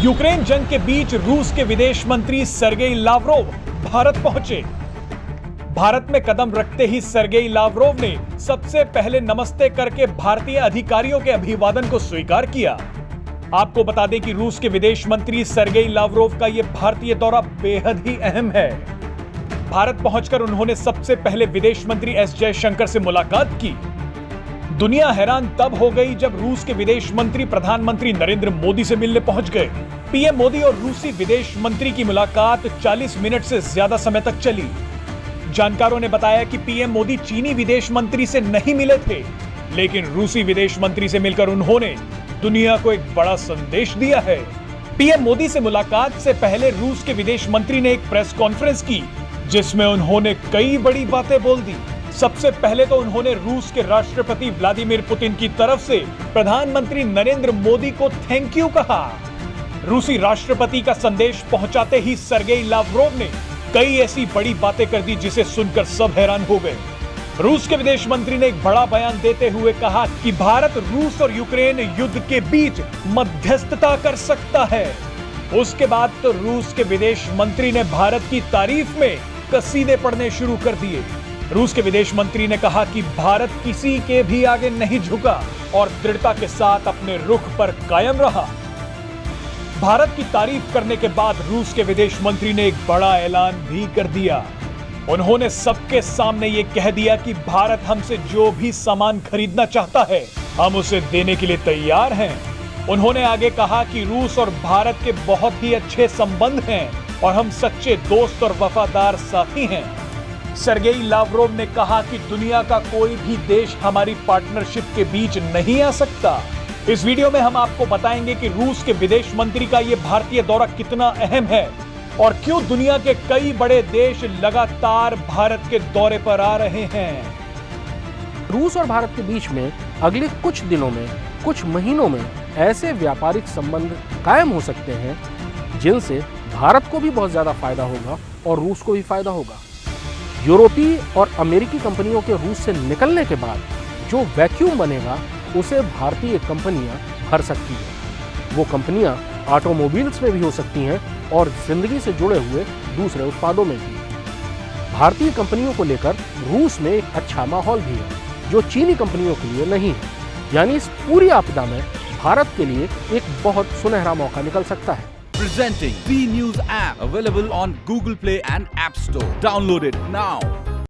Ukraine जंग के बीच रूस के विदेश मंत्री सर्गेई लावरोव भारत पहुंचे। भारत में कदम रखते ही सर्गेई लावरोव ने सबसे पहले नमस्ते करके भारतीय अधिकारियों के अभिवादन को स्वीकार किया। आपको बता दें कि रूस के विदेश मंत्री सर्गेई लावरोव का यह भारतीय दौरा बेहद ही अहम है। भारत पहुंचकर उन्होंने सबसे पहले विदेश मंत्री एस जयशंकर से मुलाकात की। दुनिया हैरान तब हो गई जब रूस के विदेश मंत्री प्रधानमंत्री नरेंद्र मोदी से मिलने पहुंच गए। पीएम मोदी और रूसी विदेश मंत्री की मुलाकात 40 मिनट से ज्यादा समय तक चली। जानकारों ने बताया कि पीएम मोदी चीनी विदेश मंत्री से नहीं मिले थे, लेकिन रूसी विदेश मंत्री से मिलकर उन्होंने दुनिया को एक बड़ा संदेश दिया है। पीएम मोदी से मुलाकात से पहले रूस के विदेश मंत्री ने एक प्रेस कॉन्फ्रेंस की, जिसमें उन्होंने कई बड़ी बातें बोल दी। सबसे पहले तो उन्होंने रूस के राष्ट्रपति व्लादिमीर पुतिन की तरफ से प्रधानमंत्री नरेंद्र मोदी को थैंक यू कहा। रूसी राष्ट्रपति का संदेश पहुंचाते ही सर्गेई लावरोव ने कई ऐसी बड़ी बातें कर दी जिसे सुनकर सब हैरान हो गए। रूस के विदेश मंत्री ने एक बड़ा बयान देते हुए कहा कि भारत रूस और यूक्रेन युद्ध के बीच मध्यस्थता कर सकता है। उसके बाद तो रूस के विदेश मंत्री ने भारत की तारीफ में कसीदे पढ़ने शुरू कर दिए। रूस के विदेश मंत्री ने कहा कि भारत किसी के भी आगे नहीं झुका और दृढ़ता के साथ अपने रुख पर कायम रहा। भारत की तारीफ करने के बाद रूस के विदेश मंत्री ने एक बड़ा ऐलान भी कर दिया। उन्होंने सबके सामने ये कह दिया कि भारत हमसे जो भी सामान खरीदना चाहता है, हम उसे देने के लिए तैयार हैं। उन्होंने आगे कहा कि रूस और भारत के बहुत ही अच्छे संबंध हैं और हम सच्चे दोस्त और वफादार साथी हैं। सर्गेई लावरोव ने कहा कि दुनिया का कोई भी देश हमारी पार्टनरशिप के बीच नहीं आ सकता। इस वीडियो में हम आपको बताएंगे कि रूस के विदेश मंत्री का यह भारतीय दौरा कितना अहम है और क्यों दुनिया के कई बड़े देश लगातार भारत के दौरे पर आ रहे हैं। रूस और भारत के बीच में अगले कुछ दिनों में, कुछ महीनों में ऐसे व्यापारिक संबंध कायम हो सकते हैं जिनसे भारत को भी बहुत ज्यादा फायदा होगा और रूस को भी फायदा होगा। यूरोपीय और अमेरिकी कंपनियों के रूस से निकलने के बाद जो वैक्यूम बनेगा उसे भारतीय कंपनियां भर सकती हैं। वो कंपनियां ऑटोमोबाइल्स में भी हो सकती हैं और जिंदगी से जुड़े हुए दूसरे उत्पादों में भी। भारतीय कंपनियों को लेकर रूस में एक अच्छा माहौल भी है, जो चीनी कंपनियों के लिए नहीं है। यानी इस पूरी आपदा में भारत के लिए एक बहुत सुनहरा मौका निकल सकता है। Presenting V News app, available on Google Play and App Store. Download it now.